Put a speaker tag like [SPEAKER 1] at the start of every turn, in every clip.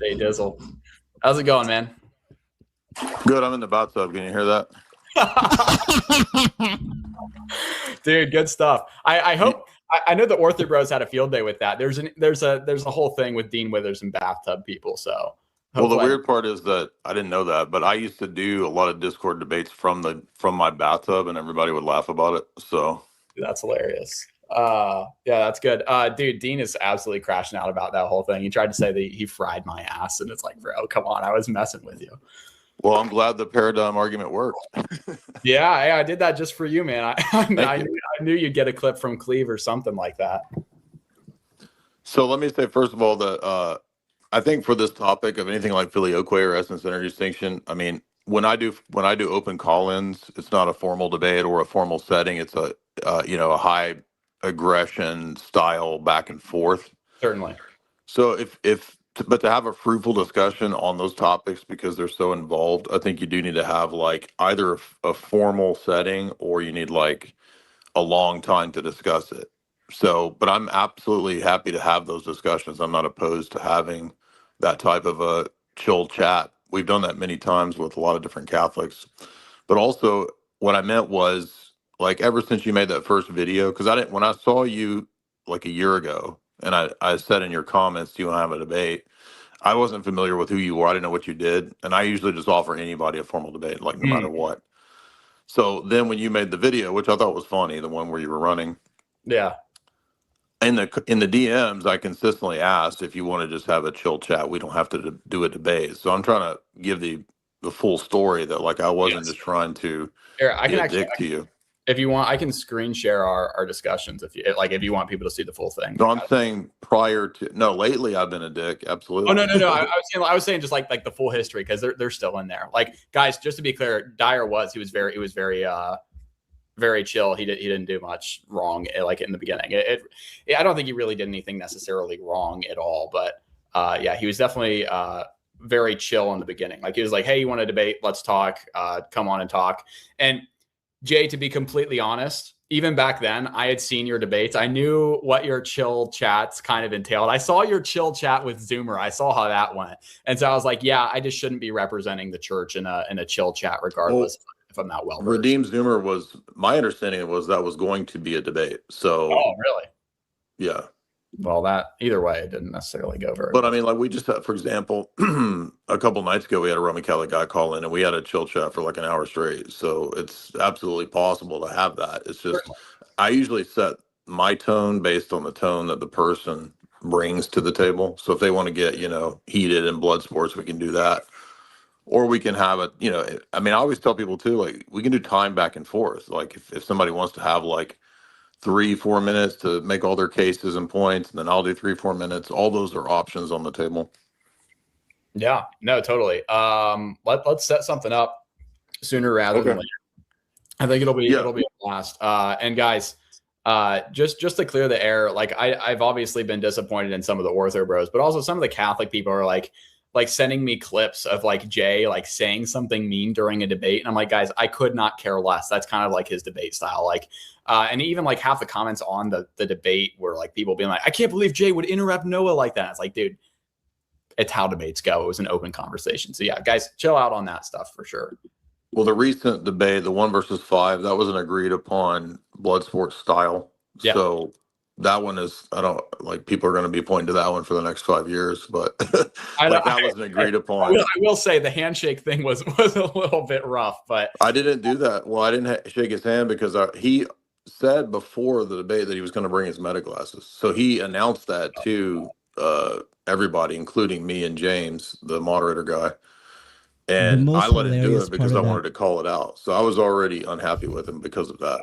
[SPEAKER 1] Hey, Dizzle. How's it going, man?
[SPEAKER 2] Good. I'm in the bathtub. Can you hear that?
[SPEAKER 1] Dude, good stuff. I hope I know the Ortho Bros had a field day with that. There's a whole thing with Dean Withers and bathtub people. So
[SPEAKER 2] Well, the weird part is that I didn't know that, but I used to do a lot of Discord debates from my bathtub, and everybody would laugh about it. So
[SPEAKER 1] that's hilarious. Yeah, that's good. Dude, Dean is absolutely crashing out about that whole thing. He tried to say that he fried my ass, and it's like, bro, come on, I was messing with you.
[SPEAKER 2] Well, I'm glad the paradigm argument worked.
[SPEAKER 1] Yeah, I did that just for you, man. I knew you'd get a clip from Cleve or something like that.
[SPEAKER 2] So let me say, first of all, that I think for this topic of anything like filioque or essence energy distinction, I mean, when I do open call-ins, it's not a formal debate or a formal setting. It's a high aggression style back and forth.
[SPEAKER 1] Certainly.
[SPEAKER 2] So but to have a fruitful discussion on those topics because they're so involved, I think you do need to have like either a formal setting or you need like a long time to discuss it. So, but I'm absolutely happy to have those discussions. I'm not opposed to having that type of a chill chat. We've done that many times with a lot of different Catholics. But also what I meant was like ever since you made that first video, because when I saw you like a year ago, and I said in your comments, do you want to have a debate? I wasn't familiar with who you were. I didn't know what you did. And I usually just offer anybody a formal debate, like no matter what. So then when you made the video, which I thought was funny, the one where you were running.
[SPEAKER 1] Yeah.
[SPEAKER 2] In the DMs, I consistently asked if you want to just have a chill chat. We don't have to do a debate. So I'm trying to give the full story that like I wasn't just trying to be a dick to you.
[SPEAKER 1] If you want, I can screen share our discussions if you want people to see the full thing.
[SPEAKER 2] No, I'm saying lately I've been a dick. Absolutely.
[SPEAKER 1] Oh no. I was saying just like the full history because they're still in there. Like guys, just to be clear, Dyer was very very chill. He didn't do much wrong like in the beginning. I don't think he really did anything necessarily wrong at all, but yeah, he was definitely very chill in the beginning. Like he was like, hey, you want to debate? Let's talk. Come on and talk. And Jay, to be completely honest, even back then, I had seen your debates. I knew what your chill chats kind of entailed. I saw your chill chat with Zoomer. I saw how that went. And so I was like, yeah, I just shouldn't be representing the church in a chill chat, regardless if I'm not well versed.
[SPEAKER 2] Redeem Zoomer was, my understanding was that was going to be a debate. So,
[SPEAKER 1] oh, really?
[SPEAKER 2] Yeah.
[SPEAKER 1] Well, that either way, it didn't necessarily go very
[SPEAKER 2] well. But I mean, like we just had, for example, a couple nights ago, we had a Roman Catholic guy call in and we had a chill chat for like an hour straight. So it's absolutely possible to have that. It's just, I usually set my tone based on the tone that the person brings to the table. So if they want to get, heated in blood sports, we can do that. Or we can have it, I mean, I always tell people too, like we can do time back and forth. Like if somebody wants to have like 3-4 minutes to make all their cases and points, and then I'll do 3-4 minutes. All those are options on the table.
[SPEAKER 1] Yeah, no, totally. Let's set something up sooner rather than later. I think it'll be a blast. And guys, just to clear the air, like I've obviously been disappointed in some of the Ortho Bros, but also some of the Catholic people are like sending me clips of like Jay like saying something mean during a debate, and I'm like, guys, I could not care less. That's kind of like his debate style. Like, and even like half the comments on the debate were like people being like, I can't believe Jay would interrupt Noah like that. It's like, dude, it's how debates go. It was an open conversation. So yeah, guys, chill out on that stuff for sure.
[SPEAKER 2] Well, the recent debate, the 1 versus 5, that was an agreed upon blood sports style. Yeah. So that one is, I don't like people are going to be pointing to that one for the next 5 years, but that was an agreed upon.
[SPEAKER 1] I will say the handshake thing was a little bit rough, but
[SPEAKER 2] I didn't do that. Well, I didn't shake his hand because he said before the debate that he was going to bring his meta glasses. So he announced that to everybody, including me and James, the moderator guy. And I let him do it because I wanted to call it out. So I was already unhappy with him because of that.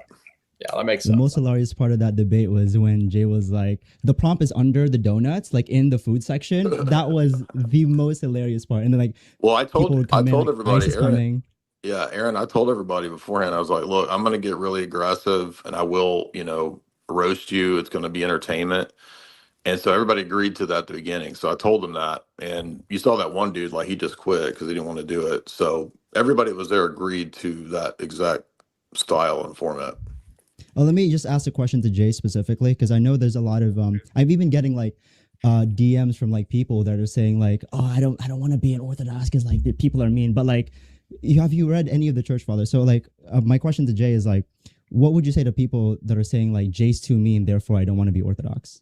[SPEAKER 1] Yeah, that makes sense.
[SPEAKER 3] The most hilarious part of that debate was when Jay was like, the prompt is under the donuts, like in the food section. That was the most hilarious part. And then like,
[SPEAKER 2] well, I told everybody, Aaron, Aaron, I told everybody beforehand, I was like, look, I'm going to get really aggressive and I will, roast you. It's going to be entertainment. And so everybody agreed to that at the beginning. So I told them that. And you saw that one dude, like he just quit because he didn't want to do it. So everybody that was there agreed to that exact style and format.
[SPEAKER 3] Let me just ask a question to Jay specifically, because I know there's a lot of, I've even getting like DMs from like people that are saying like, oh, I don't want to be an Orthodox because like the people are mean. But like, have you read any of the church fathers? So like, my question to Jay is like, what would you say to people that are saying like Jay's too mean, therefore I don't want to be Orthodox?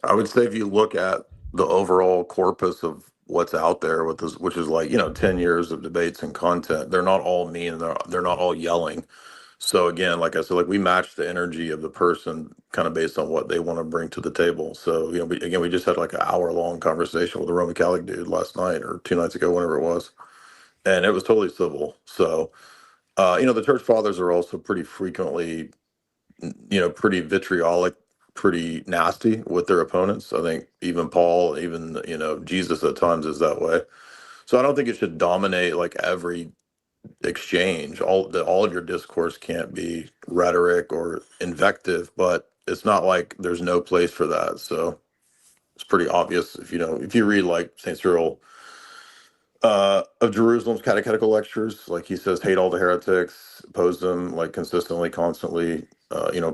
[SPEAKER 2] I would say if you look at the overall corpus of what's out there with this, which is like, 10 years of debates and content, they're not all mean and they're not all yelling. So again, like I said, like we match the energy of the person kind of based on what they want to bring to the table. So, we just had like an hour long conversation with a Roman Catholic dude last night or 2 nights ago, whenever it was. And it was totally civil. So, the church fathers are also pretty frequently, pretty vitriolic, pretty nasty with their opponents. I think even Paul, even, Jesus at times is that way. So I don't think it should dominate like every exchange. All of your discourse can't be rhetoric or invective, but it's not like there's no place for that. So it's pretty obvious if you read like Saint Cyril of Jerusalem's catechetical lectures, like he says, hate all the heretics, oppose them like consistently, constantly.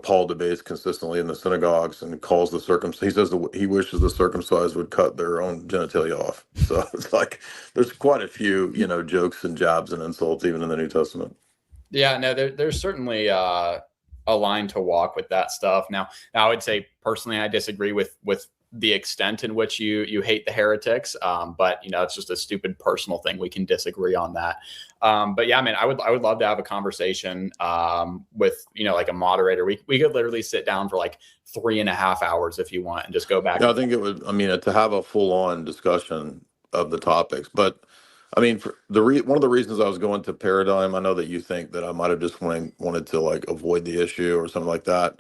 [SPEAKER 2] Paul debates consistently in the synagogues and calls the circumcised. He says he wishes the circumcised would cut their own genitalia off. So it's like there's quite a few, jokes and jabs and insults even in the New Testament.
[SPEAKER 1] Yeah, no, there's certainly a line to walk with that stuff. Now I would say personally, I disagree with the extent in which you hate the heretics. But it's just a stupid personal thing. We can disagree on that. But yeah, I would love to have a conversation with, like a moderator. We could literally sit down for like 3.5 hours if you want and just go back.
[SPEAKER 2] Yeah, I think it would, to have a full on discussion of the topics, but for one of the reasons I was going to paradigm, I know that you think that I might have just wanted to like avoid the issue or something like that.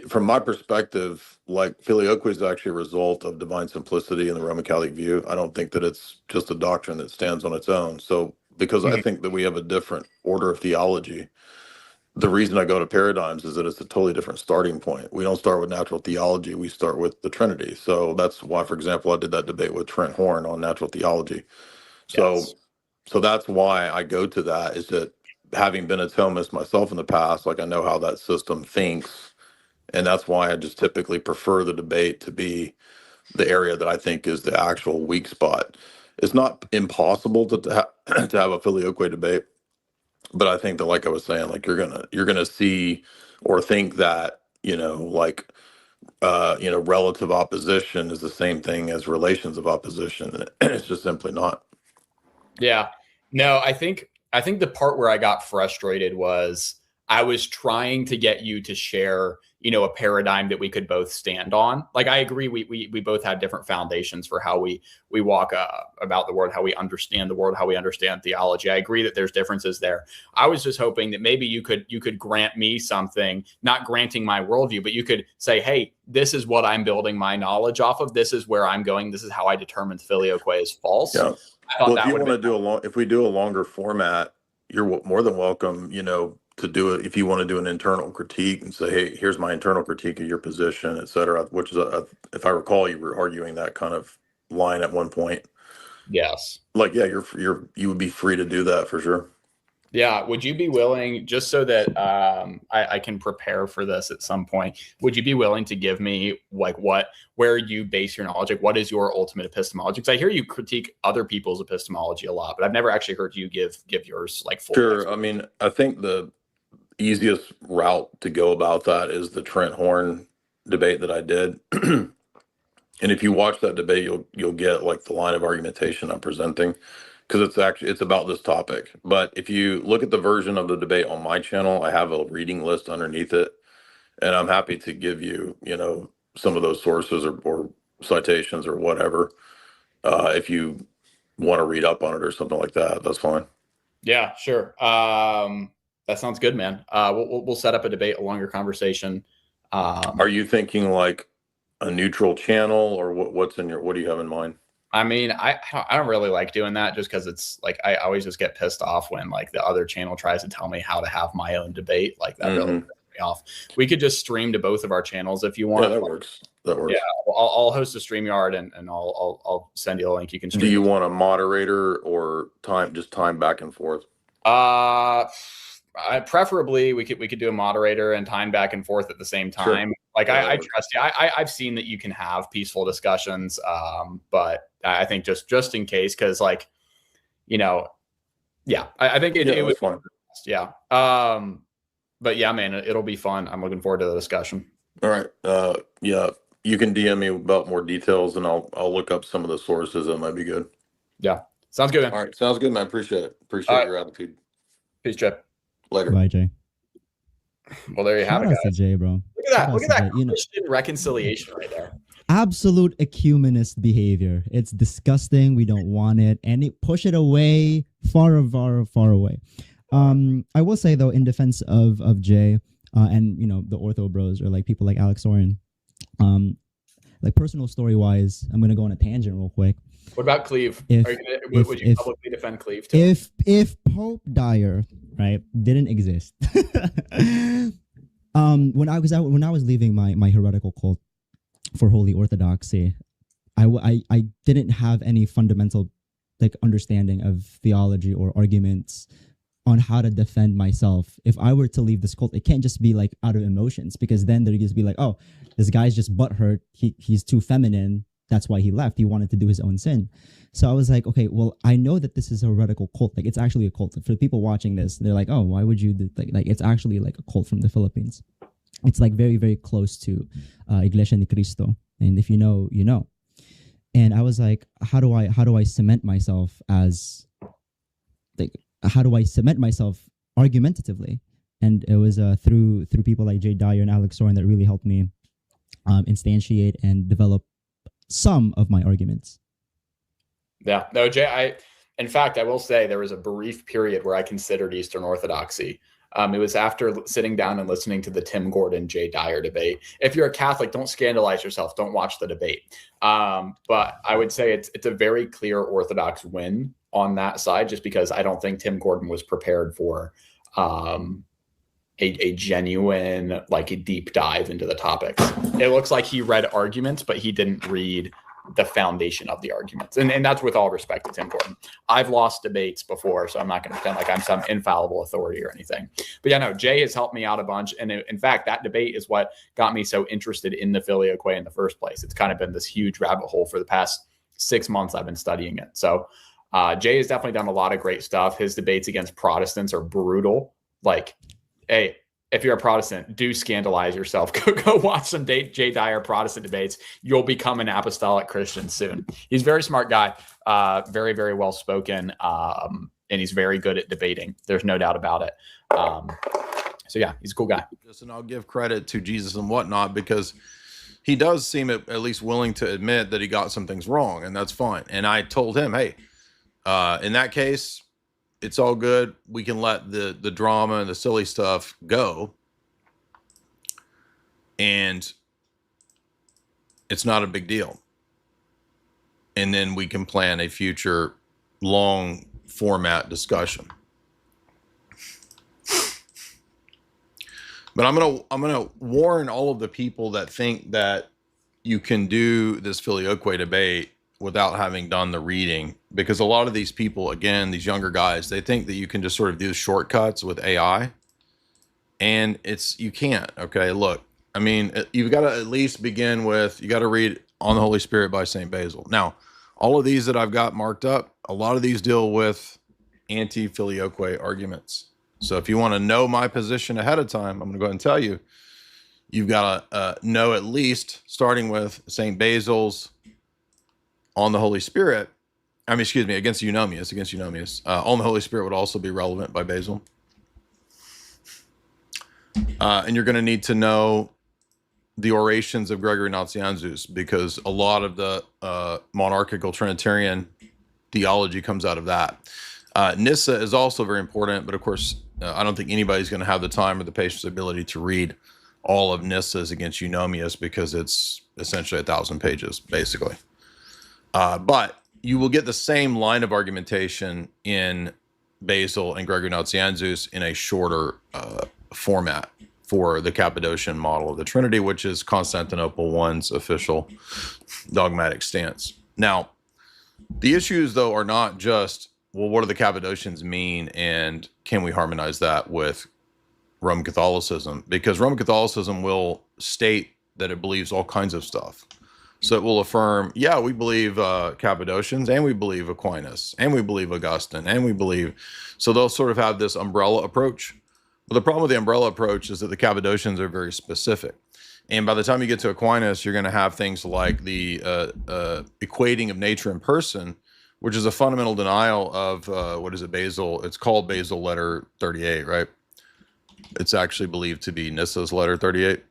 [SPEAKER 2] From my perspective, like filioque is actually a result of divine simplicity in the Roman Catholic view. I don't think that it's just a doctrine that stands on its own. So because I think that we have a different order of theology, the reason I go to paradigms is that it's a totally different starting point. We don't start with natural theology. We start with the Trinity. So that's why, for example, I did that debate with Trent Horn on natural theology. So,
[SPEAKER 1] Yes.
[SPEAKER 2] so that's why I go to that, is that having been a Thomist myself in the past, like I know how that system thinks. And that's why I just typically prefer the debate to be the area that I think is the actual weak spot. It's not impossible to have a filioque debate, but I think that, like I was saying, like you're gonna see or think that relative opposition is the same thing as relations of opposition, and it's just simply not.
[SPEAKER 1] Yeah. No, I think the part where I got frustrated was I was trying to get you to share, a paradigm that we could both stand on. Like I agree, we both have different foundations for how we walk about the world, how we understand the world, how we understand theology. I agree that there's differences there. I was just hoping that maybe you could grant me something, not granting my worldview, but you could say, hey, this is what I'm building my knowledge off of. This is where I'm going. This is how I determined filioque is false.
[SPEAKER 2] Yeah.
[SPEAKER 1] Well,
[SPEAKER 2] if you want to do if we do a longer format, you're more than welcome, to do it. If you want to do an internal critique and say, hey, here's my internal critique of your position, et cetera, which is, if I recall, you were arguing that kind of line at one point.
[SPEAKER 1] Yes.
[SPEAKER 2] Like, yeah, you would be free to do that for sure.
[SPEAKER 1] Yeah. Would you be willing, just so that I can prepare for this at some point, would you be willing to give me like where you base your knowledge? Like what is your ultimate epistemology? Because I hear you critique other people's epistemology a lot, but I've never actually heard you give yours like full.
[SPEAKER 2] Sure. I think the easiest route to go about that is the Trent Horn debate that I did. And if you watch that debate, you'll get like the line of argumentation I'm presenting, because it's about this topic. But if you look at the version of the debate on my channel, I have a reading list underneath it, and I'm happy to give you, some of those sources or citations or whatever. If you want to read up on it or something like that, that's fine.
[SPEAKER 1] Yeah, sure. That sounds good, man. We'll set up a debate, a longer conversation.
[SPEAKER 2] Are you thinking like a neutral channel, or what do you have in mind?
[SPEAKER 1] I don't really like doing that, just because it's like I always just get pissed off when like the other channel tries to tell me how to have my own debate. Like that really pisses me off. We could just stream to both of our channels if you want.
[SPEAKER 2] Yeah, that works. Yeah,
[SPEAKER 1] I'll host a StreamYard and I'll send you a link. You can stream.
[SPEAKER 2] Do you want a moderator or time back and forth?
[SPEAKER 1] Preferably we could do a moderator and time back and forth at the same time.
[SPEAKER 2] Sure.
[SPEAKER 1] Like I trust you. I've seen that you can have peaceful discussions, but I think just in case, because like, yeah, I think it was
[SPEAKER 2] fun.
[SPEAKER 1] Yeah. But yeah, man, it'll be fun. I'm looking forward to the discussion.
[SPEAKER 2] All right. Yeah, you can DM me about more details, and I'll look up some of the sources. That might be good.
[SPEAKER 1] Yeah, sounds good, man.
[SPEAKER 2] All right, sounds good, man. Appreciate it. Appreciate your attitude.
[SPEAKER 1] Peace, Chip.
[SPEAKER 2] Later.
[SPEAKER 3] Bye, Jay.
[SPEAKER 1] Well, there you have it,
[SPEAKER 3] Shout out
[SPEAKER 1] guys.
[SPEAKER 3] to Jay, bro.
[SPEAKER 1] Look at that. Look at that Christian reconciliation right there.
[SPEAKER 3] Absolute ecumenist behavior. It's disgusting. We don't want it, and push it away, far away. I will say though, in defense of Jay, and the ortho bros, or like people like Alex Soren, like personal story wise, I'm gonna go on a tangent real quick.
[SPEAKER 1] What about Cleve? Would you publicly defend Cleve too?
[SPEAKER 3] If Pope Dyer, right, didn't exist, when I was leaving my heretical cult for Holy Orthodoxy, I didn't have any fundamental like understanding of theology or arguments on how to defend myself. If I were to leave this cult, it can't just be like out of emotions, because then they'd just be like, oh, this guy's just butthurt. He's too feminine. That's why he left. He wanted to do his own sin. So I was like, okay, well, I know that this is a heretical cult. Like, it's actually a cult. For the people watching this, they're like, oh, why would you do like it's actually like a cult from the Philippines. It's like very, very close to Iglesia ni Cristo. And if you know, you know. And I was like, how do I cement myself as like, how do I cement myself argumentatively? And it was through people like Jay Dyer and Alex Soren that really helped me instantiate and develop some of my arguments.
[SPEAKER 1] Yeah, no, Jay, in fact, I will say there was a brief period where I considered Eastern Orthodoxy. It was after sitting down and listening to the Tim Gordon Jay Dyer debate. If you're a Catholic, don't scandalize yourself. Don't watch the debate. But I would say it's a very clear Orthodox win on that side, just because I don't think Tim Gordon was prepared for a genuine, like a deep dive into the topics. It looks like he read arguments, but he didn't read the foundation of the arguments. And that's with all respect to Tim Gordon. I've lost debates before, so I'm not going to pretend like I'm some infallible authority or anything. But yeah, no, Jay has helped me out a bunch. And in fact, that debate is what got me so interested in the Filioque in the first place. It's kind of been this huge rabbit hole for the past 6 months I've been studying it. So Jay has definitely done a lot of great stuff. His debates against Protestants are brutal. Like, hey, if you're a Protestant, do scandalize yourself. Go watch some Jay Dyer Protestant debates. You'll become an apostolic Christian soon. He's a very smart guy, very, very well spoken, and he's very good at debating. There's no doubt about it. So yeah, he's a cool guy.
[SPEAKER 2] And I'll give credit to Jesus and whatnot, because he does seem at least willing to admit that he got some things wrong, and that's fine. And I told him, hey, in that case, it's all good. We can let the drama and the silly stuff go. And it's not a big deal. And then we can plan a future long format discussion. But I'm gonna warn all of the people that think that you can do this Filioque debate without having done the reading, because a lot of these people, again, these younger guys, they think that you can just sort of do shortcuts with AI, and you can't. Okay, look, I mean, you've got to at least begin with, you got to read On the Holy Spirit by St. Basil. Now, all of these that I've got marked up, a lot of these deal with anti-Filioque arguments. So if you want to know my position ahead of time, I'm going to go ahead and tell you, you've got to know at least, starting with St. Basil's On the Holy Spirit, against Eunomius. On the Holy Spirit would also be relevant by Basil. And you're going to need to know the orations of Gregory Nazianzus, because a lot of the monarchical Trinitarian theology comes out of that. Nyssa is also very important, but of course, I don't think anybody's going to have the time or the patience or ability to read all of Nyssa's against Eunomius, because it's essentially 1,000 pages, basically. But you will get the same line of argumentation in Basil and Gregory Nazianzus in a shorter format for the Cappadocian model of the Trinity, which is Constantinople I's official dogmatic stance. Now, the issues, though, are not just, well, what do the Cappadocians mean, and can we harmonize that with Roman Catholicism? Because Roman Catholicism will state that it believes all kinds of stuff. So it will affirm, yeah, we believe Cappadocians, and we believe Aquinas, and we believe Augustine, and we believe. So they'll sort of have this umbrella approach. But the problem with the umbrella approach is that the Cappadocians are very specific. And by the time you get to Aquinas, you're going to have things like the equating of nature and person, which is a fundamental denial of, what is it, Basil? It's called Basil letter 38, right? It's actually believed to be Nissa's letter 38.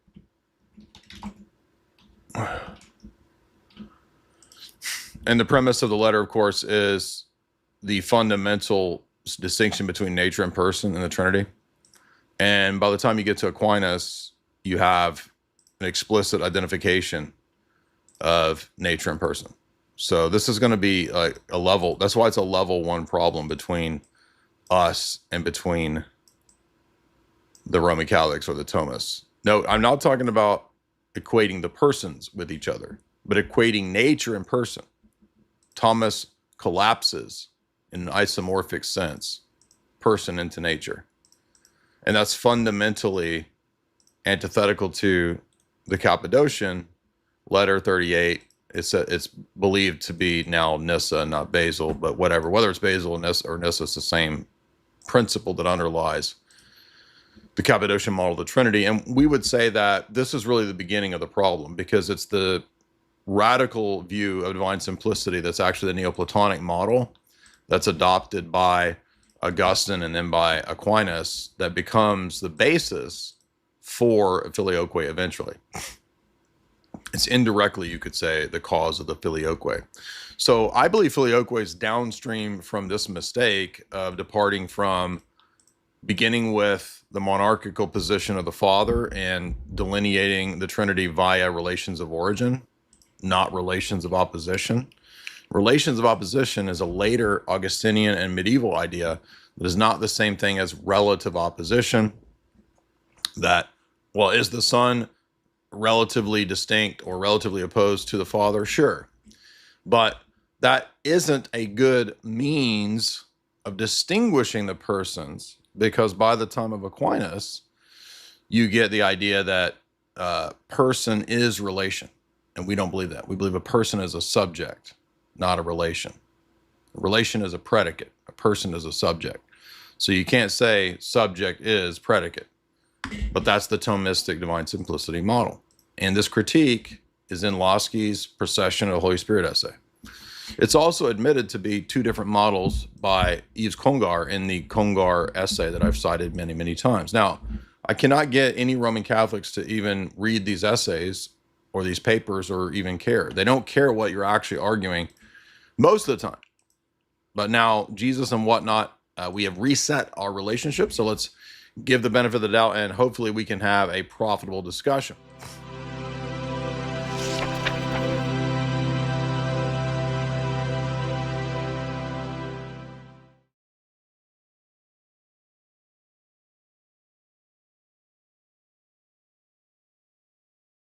[SPEAKER 2] And the premise of the letter, of course, is the fundamental distinction between nature and person in the Trinity. And by the time you get to Aquinas, you have an explicit identification of nature and person. So this is going to be a level. That's why it's a level 1 problem between us and between the Roman Catholics or the Thomists. No, I'm not talking about equating the persons with each other, but equating nature and person. Thomas collapses in an isomorphic sense, person into nature. And that's fundamentally antithetical to the Cappadocian letter 38. It's believed to be now Nyssa, not Basil, but whatever. Whether it's Basil or Nyssa, it's the same principle that underlies the Cappadocian model of the Trinity. And we would say that this is really the beginning of the problem, because it's the radical view of divine simplicity that's actually the Neoplatonic model that's adopted by Augustine and then by Aquinas that becomes the basis for filioque eventually. It's indirectly, you could say, the cause of the filioque. So I believe filioque is downstream from this mistake of departing from beginning with the monarchical position of the Father and delineating the Trinity via relations of origin, not relations of opposition. Relations of opposition is a later Augustinian and medieval idea that is not the same thing as relative opposition. That, well, is the Son relatively distinct or relatively opposed to the Father? Sure. But that isn't a good means of distinguishing the persons, because by the time of Aquinas, you get the idea that person is relation. And we don't believe that. We believe a person is a subject, not a relation. A relation is a predicate. A person is a subject. So you can't say subject is predicate. But that's the Thomistic divine simplicity model. And this critique is in Lossky's Procession of the Holy Spirit essay. It's also admitted to be 2 different models by Yves Congar in the Congar essay that I've cited many, many times. Now, I cannot get any Roman Catholics to even read these essays or these papers or even care. They don't care what you're actually arguing most of the time. But now, Jesus and whatnot, we have reset our relationship. So let's give the benefit of the doubt, and hopefully we can have a profitable discussion.